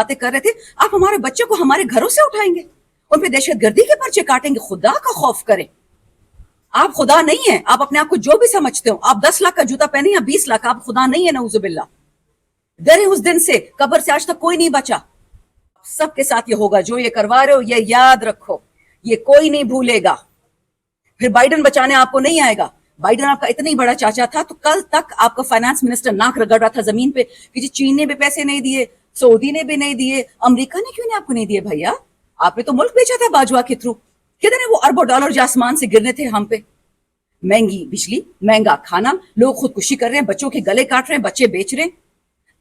باتیں کر رہے تھے, آپ ہمارے بچے کو ہمارے گھروں سے اٹھائیں گے, ان پہ دہشت گردی کے پرچے کاٹیں گے. خدا کا خوف کریں, آپ خدا نہیں ہیں. آپ اپنے آپ کو جو بھی سمجھتے ہو, آپ 10 لاکھ کا جوتا پہنے یا 20 لاکھ, آپ خدا نہیں ہے. نعوذ باللہ. ڈرے اس دن سے, قبر سے آج تک کوئی نہیں بچا. سب کے ساتھ یہ ہوگا جو یہ کروا رہے ہو, یہ یاد رکھو, یہ کوئی نہیں بھولے گا. پھر بائیڈن بچانے آپ کو نہیں آئے گا. بائیڈن آپ کا اتنا ہی بڑا چاچا تھا تو کل تک آپ کا فائنانس منسٹر ناک رگڑ رہا تھا زمین پہ کہ جی چین نے بھی پیسے نہیں دیے, سعودی نے بھی نہیں دیے, امریکہ نے کیوں نہیں آپ کو نہیں دیے. بھیا آپ نے تو ملک بیچا تھا باجوا کے تھرو. کتنے وہ اربوں ڈالر جو آسمان سے گرنے تھے ہم پہ. مہنگی بجلی, مہنگا کھانا, لوگ خودکشی کر رہے ہیں, بچوں کے گلے کاٹ رہے ہیں, بچے بیچ رہے ہیں.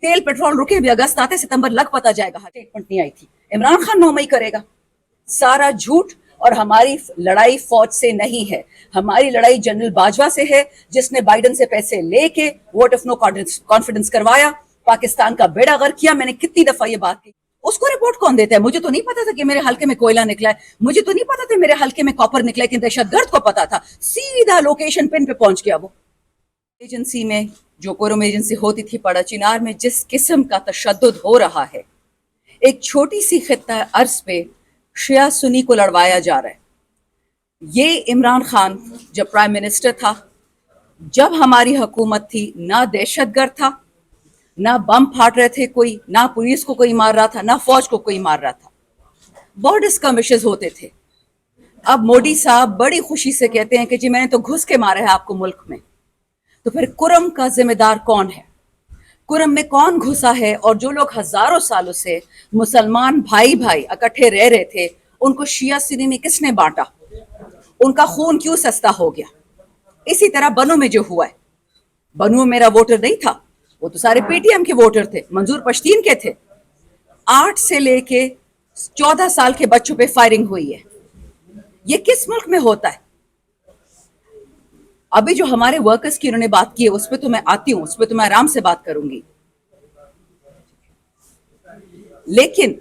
تیل پیٹرول رکے بھی, اگست آتے ستمبر لگ پتا جائے گا. اسٹیٹمنٹ نہیں آئی تھی. عمران خان 9 مئی کرے گا. سارا جھوٹ. اور ہماری لڑائی فوج سے نہیں ہے, ہماری لڑائی جنرل باجوہ سے ہے, جس نے بائیڈن سے پیسے لے کے ووٹ آف نو کانفیڈنس کروایا, پاکستان کا بیڑا غرق کیا. میں نے کتنی دفعہ یہ بات کی. اس کو رپورٹ کون دیتا ہے؟ مجھے تو نہیں پتا تھا کہ میرے حلقے میں کوئلہ نکلا ہے, مجھے تو نہیں پتا تھا میرے حلقے میں کاپر نکلا ہے, کہ دہشت گرد کو پتا تھا. سیدھا لوکیشن پن پہ پہنچ گیا. وہ ایجنسی میں جو کوروم ایجنسی ہوتی تھی پڑا چنار میں, جس قسم کا تشدد ہو رہا ہے, ایک چھوٹی سی خطہ ارض پہ شیعہ سنی کو لڑوایا جا رہا ہے. یہ عمران خان جب پرائم منسٹر تھا, جب ہماری حکومت تھی, نہ دہشت گرد تھا, نہ بم پھاٹ رہے تھے کوئی, نہ پولیس کو کوئی مار رہا تھا, نہ فوج کو کوئی مار رہا تھا. بارڈر اسکرمشز ہوتے تھے. اب مودی صاحب بڑی خوشی سے کہتے ہیں کہ جی میں نے تو گھس کے مارا ہے آپ کو ملک میں. تو پھر کرم کا ذمہ دار کون ہے؟ کرم میں کون گھسا ہے؟ اور جو لوگ ہزاروں سالوں سے مسلمان بھائی بھائی اکٹھے رہ رہے تھے, ان کو شیعہ سنی میں کس نے بانٹا؟ ان کا خون کیوں سستا ہو گیا؟ اسی طرح بنو میں جو ہوا ہے, بنو میرا ووٹر نہیں تھا, وہ تو سارے پی ٹی ایم کے ووٹر تھے, منظور پشتین کے تھے. 8 سے لے کے 14 سال کے بچوں پہ فائرنگ ہوئی ہے. یہ کس ملک میں ہوتا ہے؟ ابھی جو ہمارے ورکرز کی انہوں نے بات کی ہے, اس پہ تو میں آتی ہوں, اس پہ تو میں آرام سے بات کروں گی. لیکن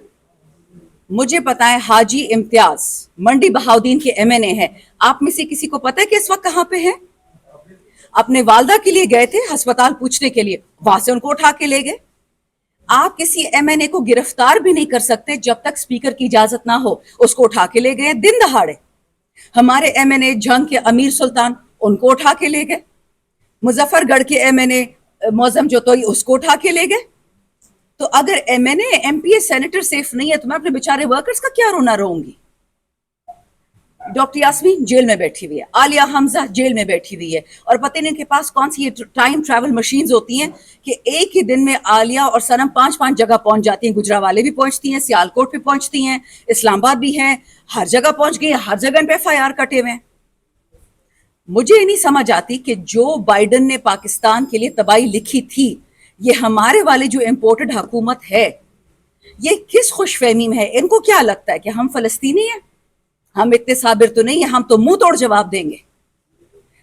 مجھے پتا ہے حاجی امتیاز منڈی بہاؤدین کے ایم این اے ہے. آپ میں سے کسی کو پتا ہے کہ اس وقت کہاں پہ ہے؟ اپنے والدہ کے لیے گئے تھے ہسپتال پوچھنے کے لیے, وہاں سے ان کو اٹھا کے لے گئے. آپ کسی ایم این اے کو گرفتار بھی نہیں کر سکتے جب تک سپیکر کی اجازت نہ ہو. اس کو اٹھا کے لے گئے دن دہاڑے. ہمارے ایم این اے جنگ کے امیر سلطان, ان کو اٹھا کے لے گئے. مظفر گڑھ کے ایم این اے معظم جوتوئی, اس کو اٹھا کے لے گئے. تو اگر ایم این اے, ایم پی اے, سینیٹر سیف نہیں ہے, تو میں اپنے بیچارے ورکرز کا کیا رونا رہوں گی؟ ڈاکٹر یاسمین جیل میں بیٹھی ہوئی ہے, عالیہ حمزہ جیل میں بیٹھی ہوئی ہے, اور پتہ نہیں ان کے پاس کون سی یہ ٹائم ٹریول مشینز ہوتی ہیں کہ ایک ہی دن میں عالیہ اور سنم 5 جگہ پہنچ جاتی ہیں. گجرانوالے بھی پہنچتی ہیں, سیالکوٹ پہ پہنچتی ہیں, اسلام آباد بھی ہیں, ہر جگہ پہنچ گئی ہیں, ہر جگہ ان پہ ایف آئی آر کٹے ہوئے ہیں. مجھے نہیں سمجھ آتی کہ جو بائیڈن نے پاکستان کے لیے تباہی لکھی تھی, یہ ہمارے والے جو امپورٹڈ حکومت ہے, یہ کس خوش فہمی میں ہے؟ ان کو کیا لگتا ہے کہ ہم فلسطینی ہیں؟ ہم اتنے صابر تو نہیں ہیں, ہم تو منہ توڑ جواب دیں گے.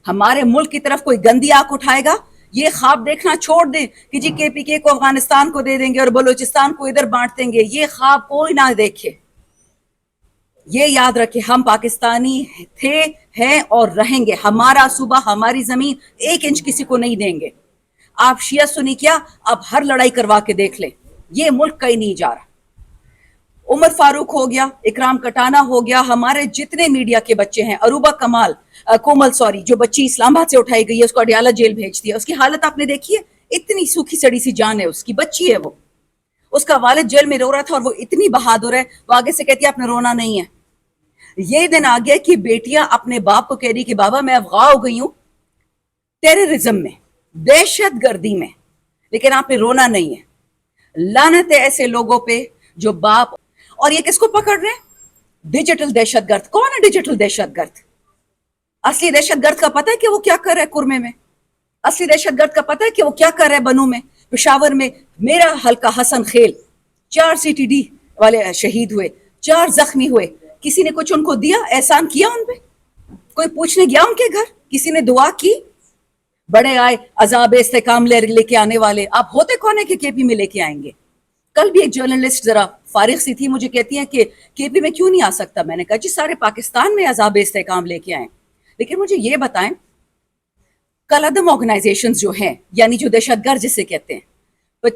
ہمارے ملک کی طرف کوئی گندی آنکھ اٹھائے گا, یہ خواب دیکھنا چھوڑ دیں کہ جی کے پی کے کو افغانستان کو دے دیں گے اور بلوچستان کو ادھر بانٹ دیں گے. یہ خواب کوئی نہ دیکھے. یہ یاد رکھے, ہم پاکستانی تھے, ہیں اور رہیں گے. ہمارا صوبہ, ہماری زمین 1 انچ کسی کو نہیں دیں گے. آپ شیعہ سنی کیا, اب ہر لڑائی کروا کے دیکھ لیں, یہ ملک کہیں نہیں جا رہا. عمر فاروق ہو گیا, اکرام کٹانہ ہو گیا, ہمارے جتنے میڈیا کے بچے ہیں, عروبہ کومل جو بچی اسلام آباد سے اٹھائی گئی ہے, اس کو اڈیالہ جیل بھیج دیا. اس کی حالت آپ نے دیکھی ہے؟ اتنی سوکھی سڑی سی جان ہے, اس کی بچی ہے وہ. اس کا والد جیل میں رو رہا تھا اور وہ اتنی بہادر ہے, وہ آگے سے کہتی ہے آپ نے رونا نہیں ہے. یہ دن آ گیا کہ بیٹیاں اپنے باپ کو کہہ رہی کہ بابا میں افغاں ہو گئی ہوں ٹیررزم میں, دہشت گردی میں, لیکن آپ نے رونا نہیں ہے. لعنت ہے ایسے لوگوں پہ جو باپ. اور یہ کس کو پکڑ رہے ہیں؟ ڈیجیٹل دہشت گرد. کون ہے ڈیجیٹل دہشت گرد؟ اصلی دہشت گرد کا پتہ ہے کہ وہ کیا کر رہا ہے کرمے میں؟ اصلی دہشت گرد کا پتہ ہے کہ وہ کیا کر رہا ہے بنو میں, پشاور میں؟ میرا حلقہ حسن خیل, 4 سی ٹی ڈی والے شہید ہوئے, 4 زخمی ہوئے. کسی نے کچھ ان کو دیا, احسان کیا ان پہ؟ کوئی پوچھنے گیا ان کے گھر؟ کسی نے دعا کی؟ بڑے آئے عذاب استحکام لے کے آنے والے. آپ ہوتے کون ہے کہ کے پی میں لے کے آئیں گے؟ کل بھی ایک جرنلسٹ ذرا فارغ سی تھی, مجھے کہتی ہیں کہ کے پی میں کیوں نہیں آ سکتا. میں نے کہا جی سارے پاکستان میں عذاب استحکام لے کے آئیں, لیکن مجھے یہ بتائیں کل عدم آرگنائزیشنز جو ہیں, یعنی جو دہشت گرد جسے کہتے ہیں,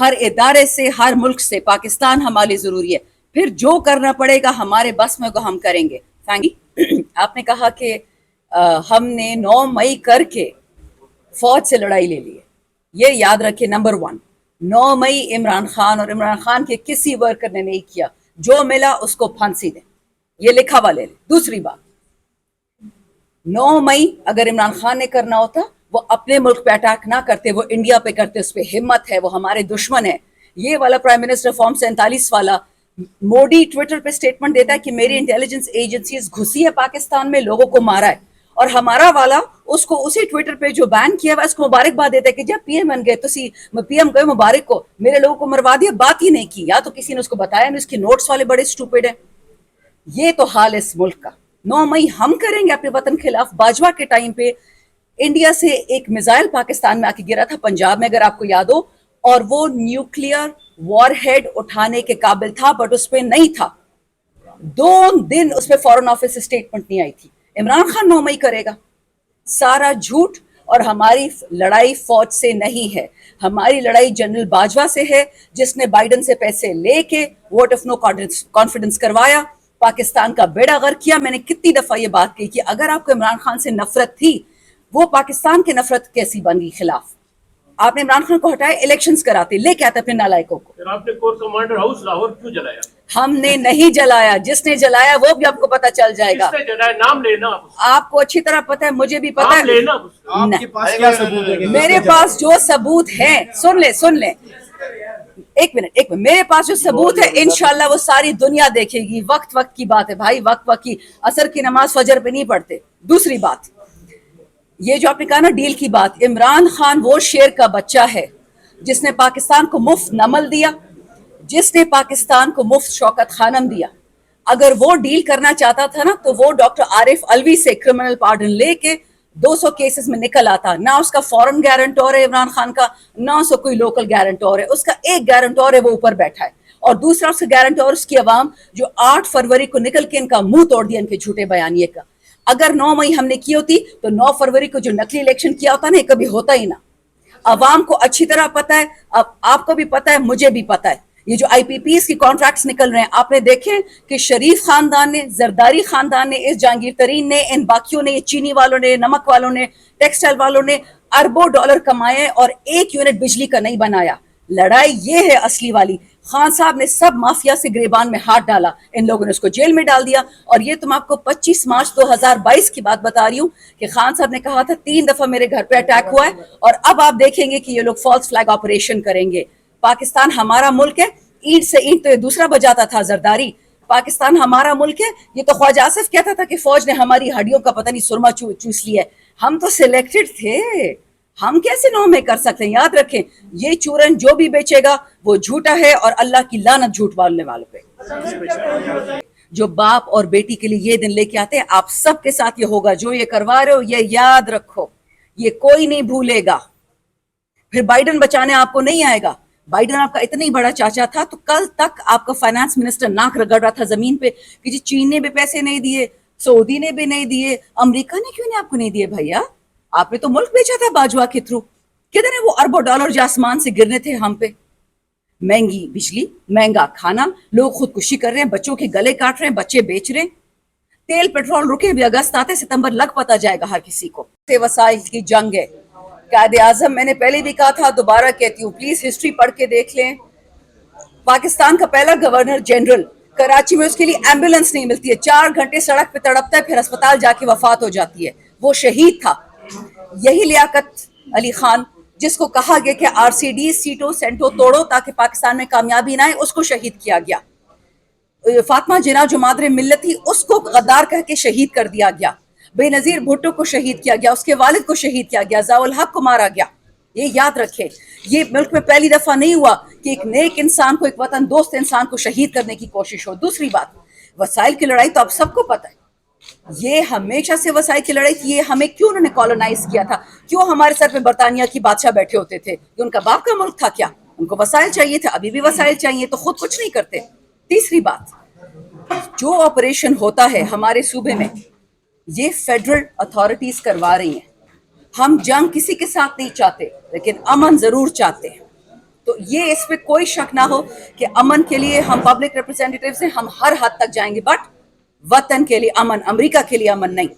ہر ادارے سے, ہر ملک سے پاکستان ہمارے لیے ضروری ہے. پھر جو کرنا پڑے گا ہمارے بس میں وہ ہم کریں گے. آپ نے کہا کہ ہم نے 9 مئی کر کے فوج سے لڑائی لے لی ہے. یہ یاد رکھے, نمبر 1, 9 مئی عمران خان اور عمران خان کے کسی ورکر نے نہیں کیا. جو ملا اس کو پھانسی دیں, یہ لکھا ہوا لے لیں. دوسری بات, 9 مئی اگر عمران خان نے کرنا ہوتا وہ اپنے ملک پہ اٹیک نہ کرتے, وہ انڈیا پہ کرتے. اس پہ ہمت ہے, وہ ہمارے دشمن ہے. یہ والا پرائم منسٹر فارم 47 والا موڈی ٹویٹر پہ سٹیٹمنٹ دیتا ہے کہ میری انٹیلیجنس ایجنسیز گھسی ہے پاکستان میں, لوگوں کو مارا ہے, اور ہمارا والا اس کو اسی ٹویٹر پہ جو بین کیا ہوا اس کو مبارکباد دیتا ہے کہ جب پی ایم بن گئے تو پی ایم گئے مبارک کو, میرے لوگوں کو مروا دیا. بات ہی نہیں کی, یا تو کسی نے اس کو بتایا نہیں, اس کے نوٹس والے بڑے اسٹوپڈ ہیں. یہ تو حال اس ملک کا. 9 مئی ہم کریں گے اپنے وطن خلاف. باجوہ کے ٹائم پہ انڈیا سے ایک میزائل پاکستان میں آ کے گرا تھا پنجاب میں, اگر آپ کو یاد ہو, اور وہ نیوکلیئر وار ہیڈ اٹھانے کے قابل تھا, بٹ اس پہ نہیں تھا. 2 دن اس پہ فورن آفس سے اسٹیٹمنٹ نہیں آئی تھی. عمران خان 9 مئی کرے گا. سارا جھوٹ. اور ہماری لڑائی فوج سے نہیں ہے, ہماری لڑائی جنرل باجوہ سے ہے, جس نے بائیڈن سے پیسے لے کے ووٹ آف نو کانفیڈنس کروایا, پاکستان کا بیڑا غرق کیا. میں نے کتنی دفعہ یہ بات کہی کہ اگر آپ کو عمران خان سے نفرت تھی, وہ پاکستان کی نفرت کیسی بن گئی خلاف. آپ نے عمران خان کو ہٹائے, الیکشنز کراتے, لے کے آتے اپنے نالائکوں کو. پھر آپ نے کور کمانڈر ہاؤس لاہور کیوں جلایا؟ ہم نے نہیں جلایا, جس نے جلایا وہ بھی آپ کو پتا چل جائے گا. کس نے جلایا؟ نام لینا. آپ کو اچھی طرح پتا ہے, مجھے بھی پتا نام ہے. لینا. آپ کے پاس کیا ثبوت ہے؟ میرے پاس جو ثبوت ہے, سن لیں ایک منٹ, میرے پاس جو ثبوت ہے انشاءاللہ وہ ساری دنیا دیکھے گی. وقت کی بات ہے بھائی, وقت کی. عصر کی نماز فجر پہ نہیں پڑھتے. دوسری بات, یہ جو آپ نے کہا نا ڈیل کی بات, عمران خان وہ شیر کا بچہ ہے جس نے پاکستان کو مفت نمل دیا, جس نے پاکستان کو مفت شوکت خانم دیا. اگر وہ ڈیل کرنا چاہتا تھا نا تو وہ ڈاکٹر عارف الوی سے کرمنل پارڈن لے کے 200 کیسز میں نکل آتا. نہ اس کا فورن گارنٹور ہے عمران خان کا, نہ اس کا کوئی لوکل گارنٹور ہے. اس کا ایک گارنٹور ہے, وہ اوپر بیٹھا ہے, اور دوسرا اس کا گارنٹور اس کی عوام, جو 8 فروری کو نکل کے ان کا منہ توڑ دیا ان کے جھوٹے بیانیے کا. اگر 9 مئی ہم نے کی ہوتی تو 9 فروری کو جو نقلی الیکشن کیا ہوتا نا, یہ کبھی ہوتا ہی نہ. عوام کو اچھی طرح پتا ہے, اب آپ کو بھی پتا ہے, مجھے بھی پتا ہے. یہ جو آئی پی پیز کی کانٹریکٹس نکل رہے ہیں, آپ نے دیکھے کہ شریف خاندان نے, زرداری خاندان نے, اس جہانگیر ترین نے, ان باقیوں نے, چینی والوں نے, نمک والوں نے, ٹیکسٹائل والوں نے اربوں ڈالر کمائے اور 1 یونٹ بجلی کا نہیں بنایا. لڑائی یہ ہے اصلی والی. خان صاحب نے سب مافیا سے گریبان میں ہاتھ ڈالا, ان لوگوں نے اس کو جیل میں ڈال دیا. اور یہ تم آپ کو 25 مارچ 2022 کی بات بتا رہی ہوں کہ خان صاحب نے کہا تھا 3 دفعہ میرے گھر پہ اٹیک ہوا ہے, اور اب آپ دیکھیں گے کہ یہ لوگ فالس فلیگ آپریشن کریں گے. پاکستان ہمارا ملک ہے, اینٹ سے اینٹ تو یہ دوسرا بجاتا تھا زرداری. پاکستان ہمارا ملک ہے. یہ تو خواجہ آصف کہتا تھا کہ فوج نے ہماری ہڈیوں کا پتہ نہیں سرما چوس لیا ہے. ہم تو سلیکٹڈ تھے, ہم کیسے 9 میں کر سکتے ہیں؟ یاد رکھیں, یہ چورن جو بھی بیچے گا وہ جھوٹا ہے, اور اللہ کی لعنت جھوٹ والنے والوں پہ. جو باپ اور بیٹی کے لیے یہ دن لے کے آتے ہیں, آپ سب کے ساتھ یہ ہوگا. جو یہ کروا رہے ہو یہ یاد رکھو, یہ کوئی نہیں بھولے گا. پھر بائیڈن بچانے آپ کو نہیں آئے گا. بائیڈن آپ کا اتنا ہی بڑا چاچا تھا, تو کل تک آپ کا فائنانس منسٹر ناک رگڑ رہا تھا زمین پہ کہ جی چین نے بھی پیسے نہیں دیے, سعودی نے بھی نہیں دیے, امریکہ نے کیوں نہیں آپ کو نہیں دیے. بھیا آپ نے تو ملک بیچا تھا باجوہ کے تھرو. کدھر ہے وہ اربوں ڈالر جو آسمان سے گرنے تھے ہم پہ؟ مہنگی بجلی, مہنگا کھانا, لوگ خودکشی کر رہے ہیں, بچوں کے گلے کاٹ رہے ہیں, بچے بیچ رہے ہیں. تیل پیٹرول رکے بھی, اگست آتے ستمبر لگ پتا جائے گا ہر کسی کو. وسائل کی جنگ ہے. قائد اعظم, میں نے پہلے بھی کہا تھا, دوبارہ کہتی ہوں, پلیز ہسٹری پڑھ کے دیکھ لیں. پاکستان کا پہلا گورنر جنرل, کراچی میں اس کے لیے ایمبولنس نہیں ملتی ہے, 4 گھنٹے سڑک پہ تڑپتا ہے, پھر اسپتال جا کے وفات ہو جاتی ہے. وہ شہید تھا. یہی لیاقت علی خان, جس کو کہا گیا کہ آر سی ڈی سیٹوں سینٹو توڑو تاکہ پاکستان میں کامیابی نہ آئے, اس کو شہید کیا گیا. فاطمہ جناح جو مادر ملت تھی, اس کو غدار کہہ کے شہید کر دیا گیا. بے نظیر بھٹو کو شہید کیا گیا, اس کے والد کو شہید کیا گیا, ضیاء الحق کو مارا گیا. یہ یاد رکھیں, یہ ملک میں پہلی دفعہ نہیں ہوا کہ ایک نیک انسان کو, ایک وطن دوست انسان کو شہید کرنے کی کوشش ہو. دوسری بات, وسائل کی لڑائی تو آپ سب کو پتہ ہے, یہ ہمیشہ سے وسائل کی لڑائی تھی. یہ ہمیں کیوں انہوں نے کالونائز کیا تھا؟ کیوں ہمارے سر پہ برطانیہ کی بادشاہ بیٹھے ہوتے تھے؟ کہ ان کا باپ کا ملک تھا کیا؟ ان کو وسائل چاہیے تھے, ابھی بھی وسائل چاہیے, تو خود کچھ نہیں کرتے. تیسری بات, جو آپریشن ہوتا ہے ہمارے صوبے میں, یہ فیڈرل اتھارٹیز کروا رہی ہیں. ہم جنگ کسی کے ساتھ نہیں چاہتے, لیکن امن ضرور چاہتے ہیں. تو یہ اس پہ کوئی شک نہ ہو کہ امن کے لیے ہم پبلک ریپرزینٹیٹیوز ہیں, ہم ہر حد تک جائیں گے, بٹ وطن کے لیے امن, امریکہ کے لیے امن نہیں.